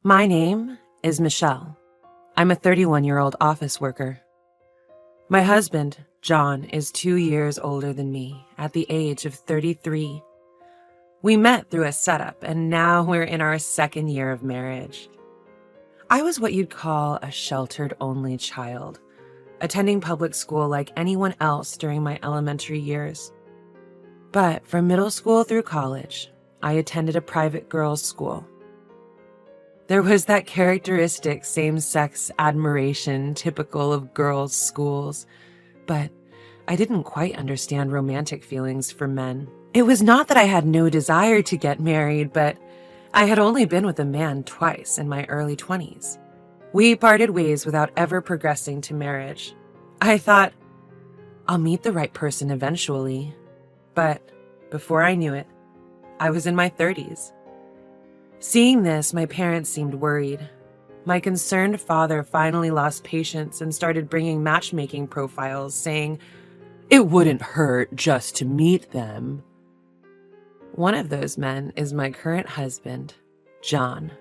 My name is Michelle. I'm a 31-year-old office worker. My husband, John, is 2 years older than me at the age of 33. We met through a setup, and now we're in our second year of marriage. I was what you'd call a sheltered only child, attending public school like anyone else during my elementary years. But from middle school through college, I attended a private girls' school. There was that characteristic same-sex admiration typical of girls' schools, but I didn't quite understand romantic feelings for men. It was not that I had no desire to get married, but I had only been with a man twice in my early 20s. We parted ways without ever progressing to marriage. I thought, I'll meet the right person eventually, but before I knew it, I was in my 30s. Seeing this, my parents seemed worried. My concerned father finally lost patience and started bringing matchmaking profiles, saying, "It wouldn't hurt just to meet them." One of those men is my current husband, John.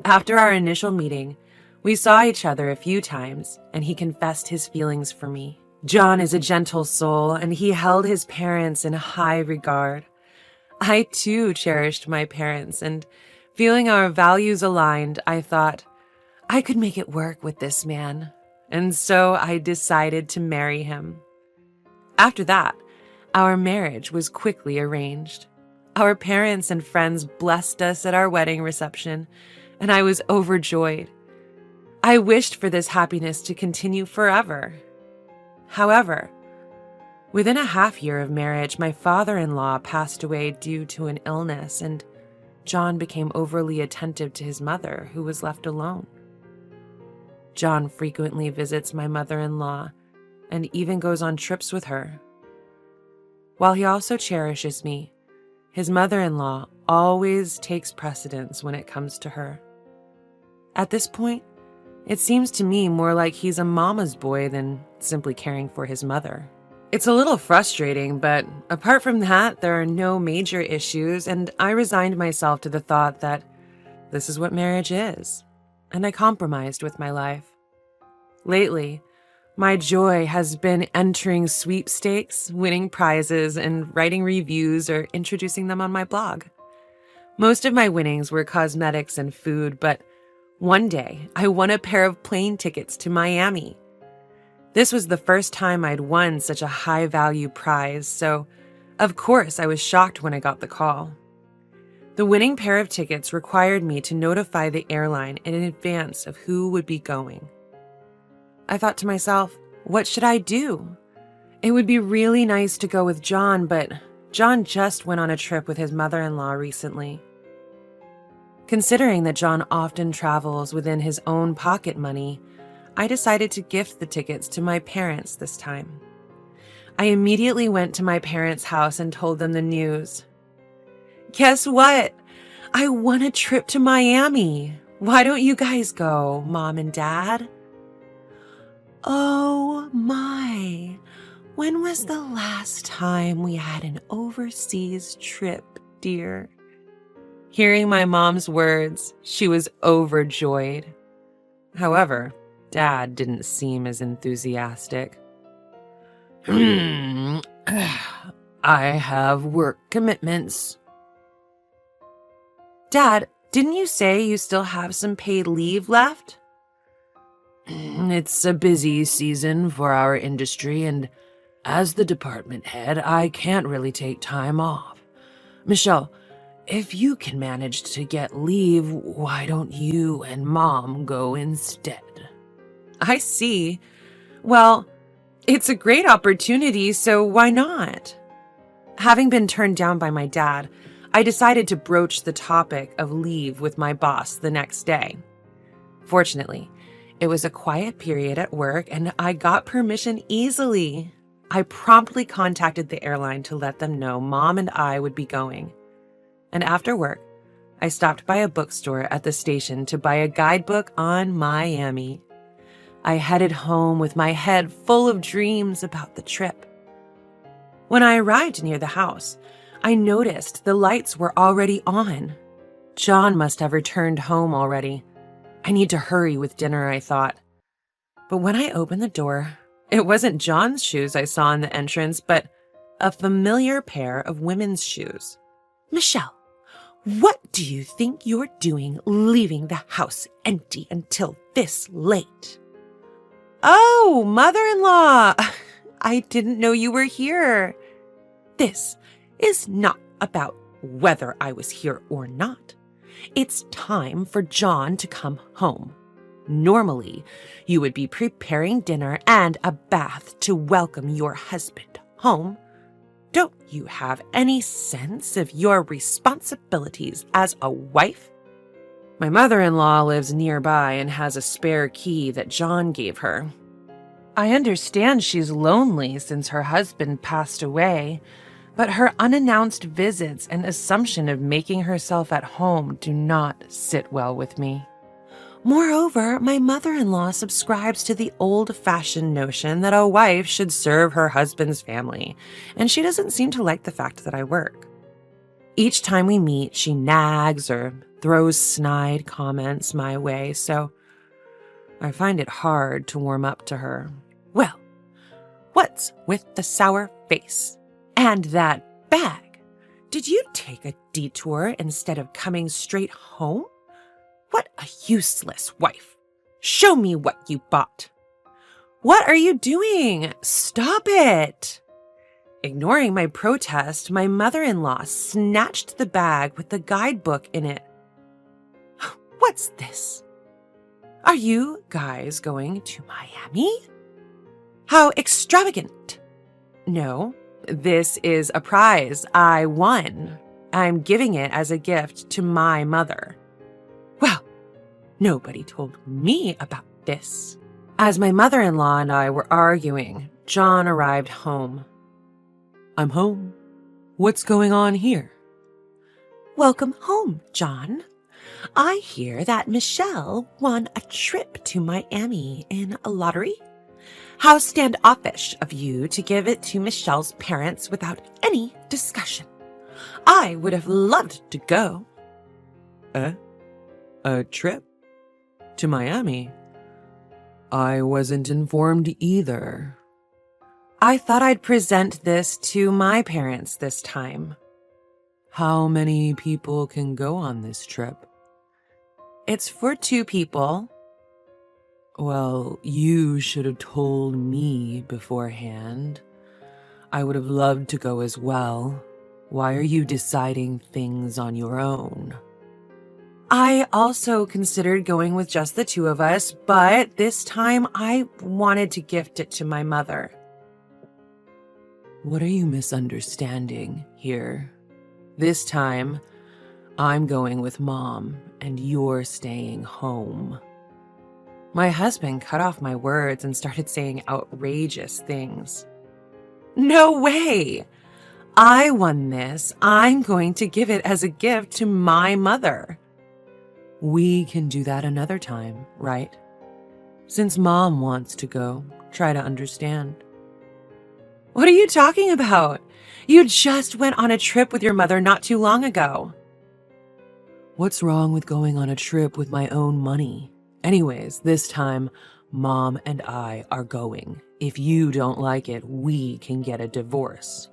After our initial meeting, we saw each other a few times, and he confessed his feelings for me. John is a gentle soul, and he held his parents in high regard. I too cherished my parents, and feeling our values aligned, I thought, I could make it work with this man, and so I decided to marry him. After that, our marriage was quickly arranged. Our parents and friends blessed us at our wedding reception, and I was overjoyed. I wished for this happiness to continue forever. However, within a half year of marriage, my father-in-law passed away due to an illness, and John became overly attentive to his mother, who was left alone. John frequently visits my mother-in-law and even goes on trips with her. While he also cherishes me, his mother-in-law always takes precedence when it comes to her. At this point, it seems to me more like he's a mama's boy than simply caring for his mother. It's a little frustrating, but apart from that, there are no major issues, and I resigned myself to the thought that this is what marriage is, and I compromised with my life. Lately, my joy has been entering sweepstakes, winning prizes, and writing reviews or introducing them on my blog. Most of my winnings were cosmetics and food, but one day I won a pair of plane tickets to Miami. This was the first time I'd won such a high-value prize, so of course I was shocked when I got the call. The winning pair of tickets required me to notify the airline in advance of who would be going. I thought to myself, what should I do? It would be really nice to go with John, but John just went on a trip with his mother-in-law recently. Considering that John often travels within his own pocket money, I decided to gift the tickets to my parents this time. I immediately went to my parents' house and told them the news. Guess what? I won a trip to Miami. Why don't you guys go, Mom and Dad? Oh my, when was the last time we had an overseas trip, dear? Hearing my mom's words, she was overjoyed. However, Dad didn't seem as enthusiastic. I have work commitments. Dad, didn't you say you still have some paid leave left? It's a busy season for our industry, and as the department head, I can't really take time off. Michelle, if you can manage to get leave, why don't you and Mom go instead? I see. Well, it's a great opportunity, so why not? Having been turned down by my dad, I decided to broach the topic of leave with my boss the next day. Fortunately, it was a quiet period at work, and I got permission easily. I promptly contacted the airline to let them know Mom and I would be going. And after work, I stopped by a bookstore at the station to buy a guidebook on Miami. I headed home with my head full of dreams about the trip. When I arrived near the house, I noticed the lights were already on. John must have returned home already, I need to hurry with dinner, I thought. But when I opened the door, it wasn't John's shoes I saw in the entrance, but a familiar pair of women's shoes. Michelle, what do you think you're doing leaving the house empty until this late? Oh, mother-in-law, I didn't know you were here. This is not about whether I was here or not. It's time for John to come home. Normally, you would be preparing dinner and a bath to welcome your husband home. Don't you have any sense of your responsibilities as a wife? My mother-in-law lives nearby and has a spare key that John gave her. I understand she's lonely since her husband passed away, but her unannounced visits and assumption of making herself at home do not sit well with me. Moreover, my mother-in-law subscribes to the old-fashioned notion that a wife should serve her husband's family, and she doesn't seem to like the fact that I work. Each time we meet, she nags or throws snide comments my way, so I find it hard to warm up to her. Well, what's with the sour face? And that bag? Did you take a detour instead of coming straight home? What a useless wife. Show me what you bought. What are you doing? Stop it. Ignoring my protest, my mother-in-law snatched the bag with the guidebook in it. What's this? Are you guys going to Miami? How extravagant. No, this is a prize I won. I'm giving it as a gift to my mother. Well, nobody told me about this. As my mother-in-law and I were arguing, John arrived home. I'm home. What's going on here? Welcome home, John. I hear that Michelle won a trip to Miami in a lottery. How standoffish of you to give it to Michelle's parents without any discussion. I would have loved to go. A trip? To Miami? I wasn't informed either. I thought I'd present this to my parents this time. How many people can go on this trip? It's for 2 people. Well, you should have told me beforehand. I would have loved to go as well. Why are you deciding things on your own? I also considered going with just the 2 of us, but this time I wanted to gift it to my mother. What are you misunderstanding here? This time, I'm going with Mom, and you're staying home. My husband cut off my words and started saying outrageous things. No way! I won this. I'm going to give it as a gift to my mother. We can do that another time, right? Since Mom wants to go, try to understand. What are you talking about? You just went on a trip with your mother not too long ago. What's wrong with going on a trip with my own money? Anyways, this time, Mom and I are going. If you don't like it, we can get a divorce.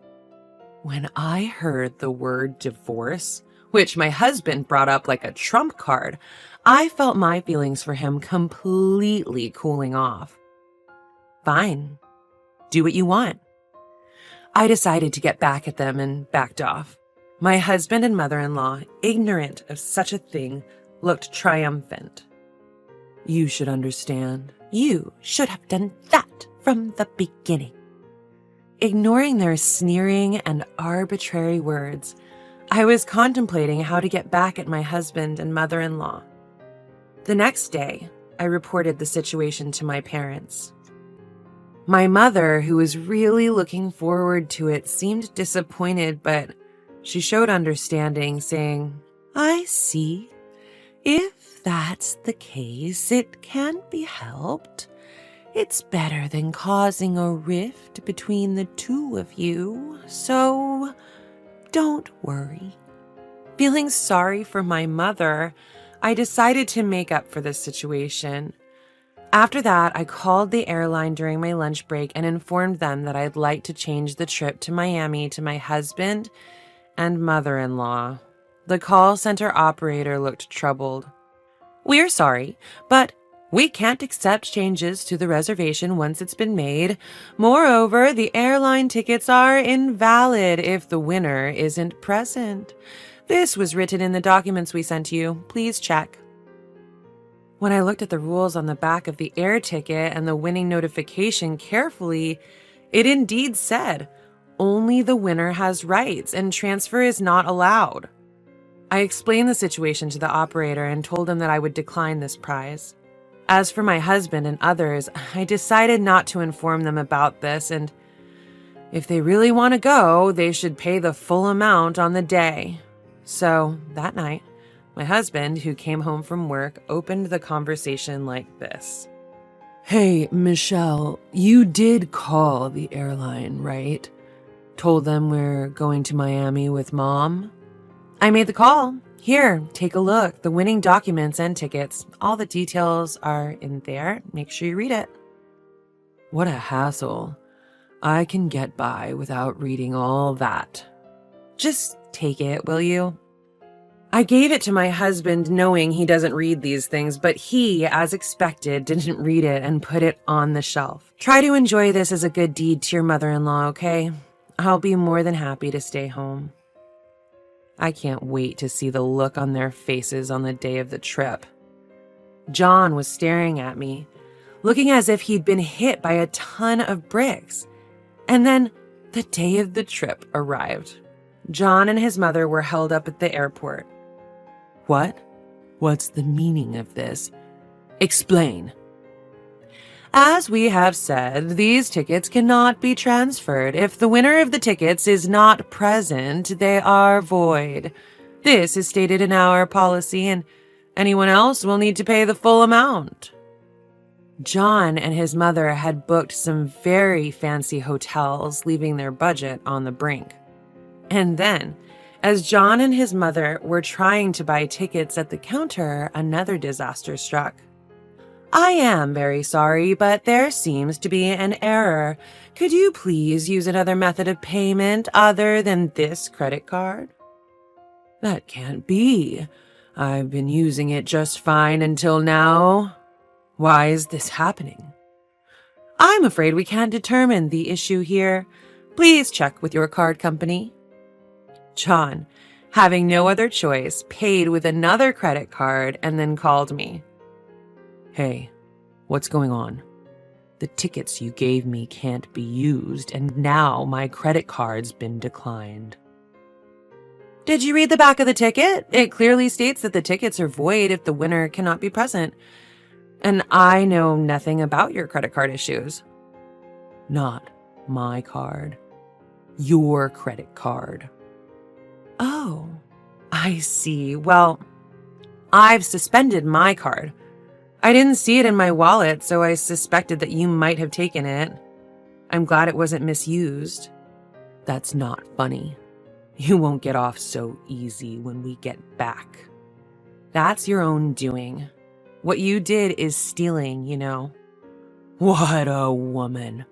When I heard the word divorce, which my husband brought up like a trump card, I felt my feelings for him completely cooling off. Fine. Do what you want. I decided to get back at them and backed off. My husband and mother-in-law, ignorant of such a thing, looked triumphant. You should understand. You should have done that from the beginning. Ignoring their sneering and arbitrary words, I was contemplating how to get back at my husband and mother-in-law. The next day, I reported the situation to my parents. My mother, who was really looking forward to it, seemed disappointed, but she showed understanding, saying, I see. If that's the case, it can't be helped. It's better than causing a rift between the 2 of you, so don't worry. Feeling sorry for my mother, I decided to make up for this situation. After that, I called the airline during my lunch break and informed them that I'd like to change the trip to Miami to my husband and mother-in-law. The call center operator looked troubled. "We're sorry, but we can't accept changes to the reservation once it's been made. Moreover, the airline tickets are invalid if the winner isn't present. This was written in the documents we sent you. Please check." When I looked at the rules on the back of the air ticket and the winning notification carefully, it indeed said, "Only the winner has rights and transfer is not allowed." I explained the situation to the operator and told him that I would decline this prize. As for my husband and others, I decided not to inform them about this, and if they really want to go, they should pay the full amount on the day. So that night, my husband, who came home from work, opened the conversation like this. "Hey, Michelle, you did call the airline, right? Told them we're going to Miami with Mom?" "I made the call. Here, take a look. The winning documents and tickets. All the details are in there. Make sure you read it." "What a hassle. I can get by without reading all that." "Just take it, will you?" I gave it to my husband knowing he doesn't read these things, but he, as expected, didn't read it and put it on the shelf. "Try to enjoy this as a good deed to your mother-in-law, okay? I'll be more than happy to stay home." I can't wait to see the look on their faces on the day of the trip. John was staring at me, looking as if he'd been hit by a ton of bricks. And then the day of the trip arrived. John and his mother were held up at the airport. "What? What's the meaning of this? Explain." "As we have said, these tickets cannot be transferred. If the winner of the tickets is not present, they are void. This is stated in our policy, and anyone else will need to pay the full amount." John and his mother had booked some very fancy hotels, leaving their budget on the brink. And then, as John and his mother were trying to buy tickets at the counter, another disaster struck. "I am very sorry, but there seems to be an error. Could you please use another method of payment other than this credit card?" "That can't be. I've been using it just fine until now. Why is this happening?" "I'm afraid we can't determine the issue here. Please check with your card company." John, having no other choice, paid with another credit card and then called me. "Hey, what's going on? The tickets you gave me can't be used, and now my credit card's been declined." "Did you read the back of the ticket? It clearly states that the tickets are void if the winner cannot be present. And I know nothing about your credit card issues." "Not my card. Your credit card." "Oh, I see. Well, I've suspended my card. I didn't see it in my wallet, so I suspected that you might have taken it. I'm glad it wasn't misused." "That's not funny. You won't get off so easy when we get back." "That's your own doing. What you did is stealing, you know." "What a woman.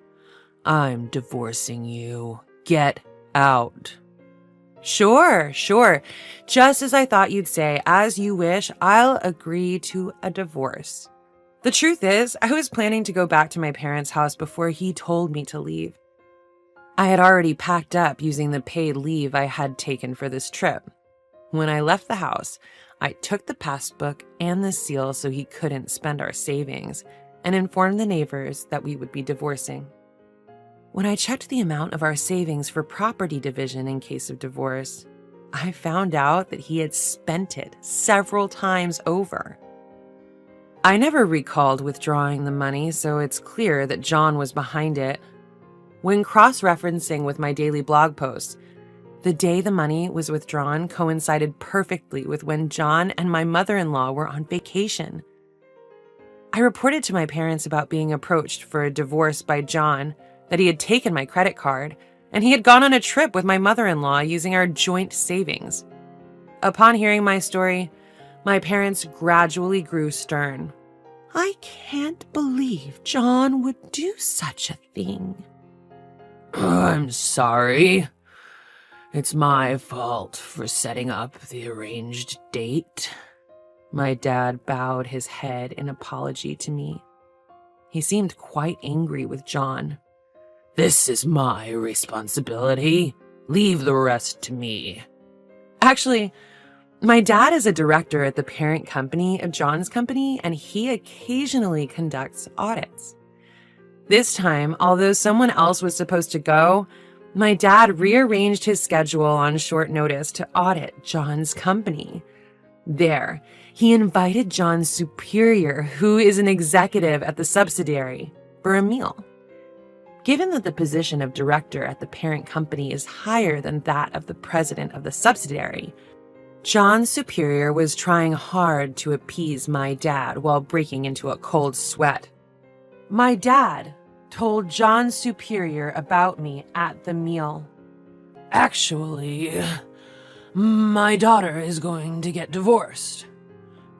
I'm divorcing you. Get out." Sure. Just as I thought you'd say, as you wish, I'll agree to a divorce. The truth is, I was planning to go back to my parents' house before he told me to leave. I had already packed up using the paid leave I had taken for this trip. When I left the house, I took the passbook and the seal so he couldn't spend our savings, and informed the neighbors that we would be divorcing. When I checked the amount of our savings for property division in case of divorce, I found out that he had spent it several times over. I never recalled withdrawing the money, so it's clear that John was behind it. When cross-referencing with my daily blog posts, the day the money was withdrawn coincided perfectly with when John and my mother-in-law were on vacation. I reported to my parents about being approached for a divorce by John, that he had taken my credit card, and he had gone on a trip with my mother-in-law using our joint savings. Upon hearing my story, My parents gradually grew stern. I can't believe John would do such a thing. I'm sorry. It's my fault for setting up the arranged date. My dad bowed his head in apology to me. He seemed quite angry with John. This is my responsibility. Leave the rest to me. Actually, my dad is a director at the parent company of John's company, and he occasionally conducts audits. This time, although someone else was supposed to go, my dad rearranged his schedule on short notice to audit John's company. There, he invited John's superior, who is an executive at the subsidiary, for a meal. Given that the position of director at the parent company is higher than that of the president of the subsidiary, John's superior was trying hard to appease my dad while breaking into a cold sweat. My dad told John's superior about me at the meal. Actually, my daughter is going to get divorced.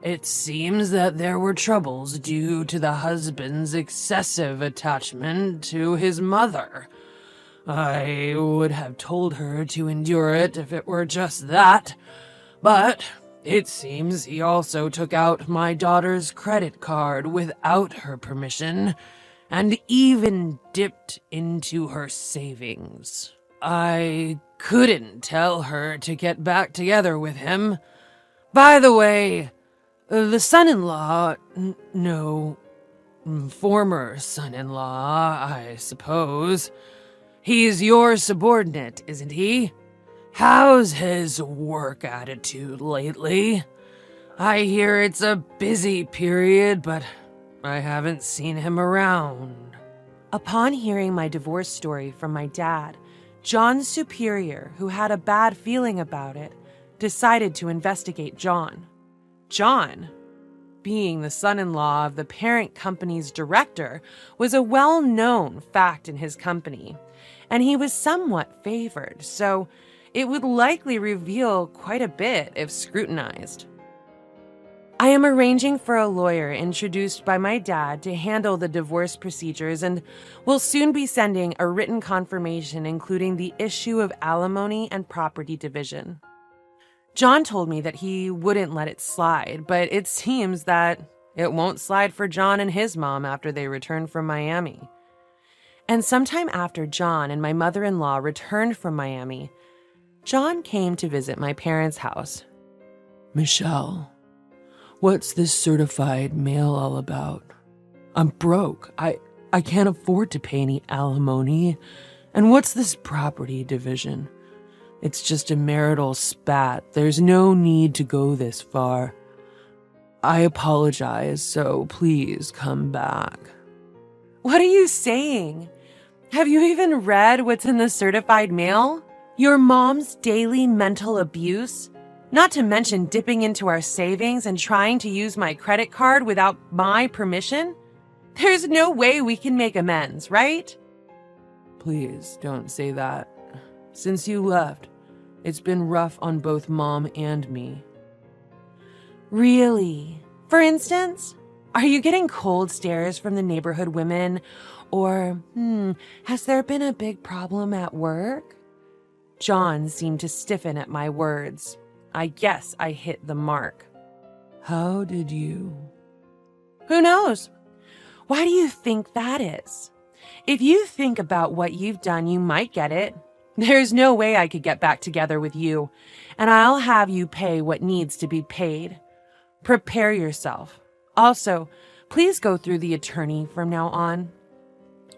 It seems that there were troubles due to the husband's excessive attachment to his mother. I would have told her to endure it if it were just that, but it seems he also took out my daughter's credit card without her permission and even dipped into her savings. I couldn't tell her to get back together with him. By the way, the son-in-law, former son-in-law, I suppose. He's your subordinate, isn't he? How's his work attitude lately? I hear it's a busy period, but I haven't seen him around. Upon hearing my divorce story from my dad, John's superior, who had a bad feeling about it, decided to investigate John. John, being the son-in-law of the parent company's director, was a well-known fact in his company, and he was somewhat favored, so it would likely reveal quite a bit if scrutinized. I am arranging for a lawyer introduced by my dad to handle the divorce procedures and will soon be sending a written confirmation including the issue of alimony and property division. John told me that he wouldn't let it slide, but it seems that it won't slide for John and his mom after they return from Miami. And sometime after John and my mother-in-law returned from Miami, John came to visit my parents' house. Michelle, what's this certified mail all about? I'm broke. I can't afford to pay any alimony. And what's this property division? It's just a marital spat. There's no need to go this far. I apologize, so please come back. What are you saying? Have you even read what's in the certified mail? Your mom's daily mental abuse? Not to mention dipping into our savings and trying to use my credit card without my permission? There's no way we can make amends, right? Please don't say that. Since you left, it's been rough on both Mom and me. Really? For instance, are you getting cold stares from the neighborhood women? Or, has there been a big problem at work? John seemed to stiffen at my words. I guess I hit the mark. How did you? Who knows? Why do you think that is? If you think about what you've done, you might get it. There's no way I could get back together with you, and I'll have you pay what needs to be paid. Prepare yourself. Also, please go through the attorney from now on.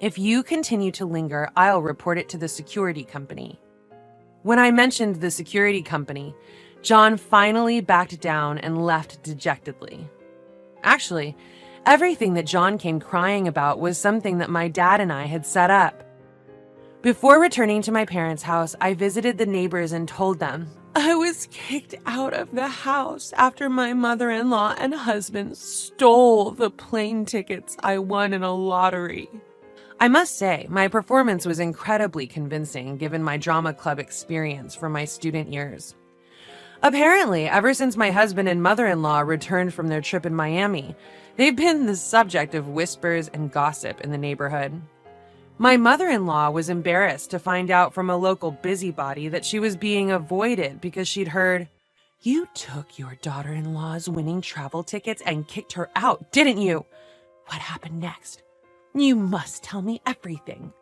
If you continue to linger, I'll report it to the security company. When I mentioned the security company, John finally backed down and left dejectedly. Actually, everything that John came crying about was something that my dad and I had set up. Before returning to my parents' house, I visited the neighbors and told them I was kicked out of the house after my mother-in-law and husband stole the plane tickets I won in a lottery. I must say, my performance was incredibly convincing given my drama club experience from my student years. Apparently, ever since my husband and mother-in-law returned from their trip in Miami, they've been the subject of whispers and gossip in the neighborhood. My mother-in-law was embarrassed to find out from a local busybody that she was being avoided because she'd heard, "You took your daughter-in-law's winning travel tickets and kicked her out, didn't you? What happened next? You must tell me everything."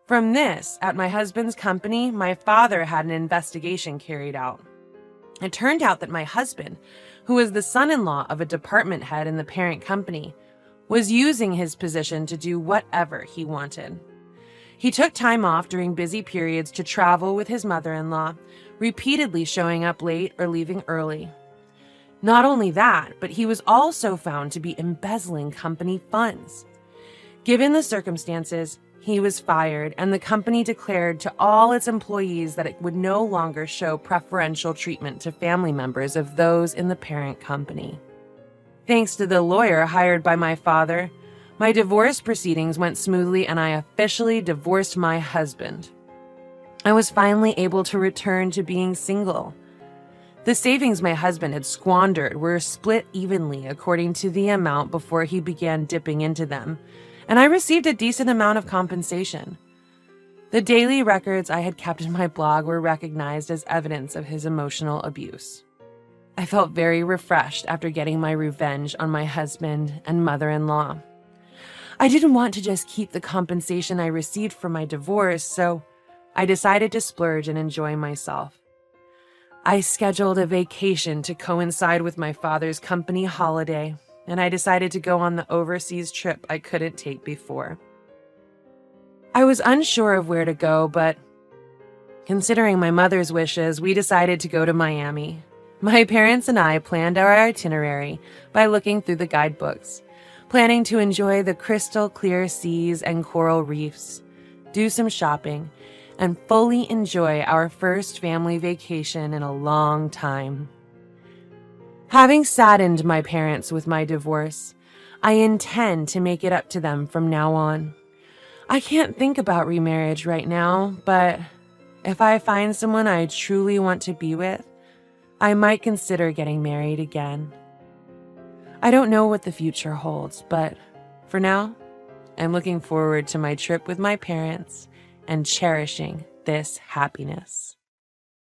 From this, at my husband's company, my father had an investigation carried out. It turned out that my husband, who was the son-in-law of a department head in the parent company, was using his position to do whatever he wanted. He took time off during busy periods to travel with his mother-in-law, repeatedly showing up late or leaving early. Not only that, but he was also found to be embezzling company funds. Given the circumstances, he was fired, and the company declared to all its employees that it would no longer show preferential treatment to family members of those in the parent company. Thanks to the lawyer hired by my father, my divorce proceedings went smoothly and I officially divorced my husband. I was finally able to return to being single. The savings my husband had squandered were split evenly according to the amount before he began dipping into them, and I received a decent amount of compensation. The daily records I had kept in my blog were recognized as evidence of his emotional abuse. I felt very refreshed after getting my revenge on my husband and mother-in-law. I didn't want to just keep the compensation I received from my divorce, so I decided to splurge and enjoy myself. I scheduled a vacation to coincide with my father's company holiday, and I decided to go on the overseas trip I couldn't take before. I was unsure of where to go, but considering my mother's wishes, we decided to go to Miami. My parents and I planned our itinerary by looking through the guidebooks, planning to enjoy the crystal clear seas and coral reefs, do some shopping, and fully enjoy our first family vacation in a long time. Having saddened my parents with my divorce, I intend to make it up to them from now on. I can't think about remarriage right now, but if I find someone I truly want to be with, I might consider getting married again. I don't know what the future holds, but for now, I'm looking forward to my trip with my parents and cherishing this happiness.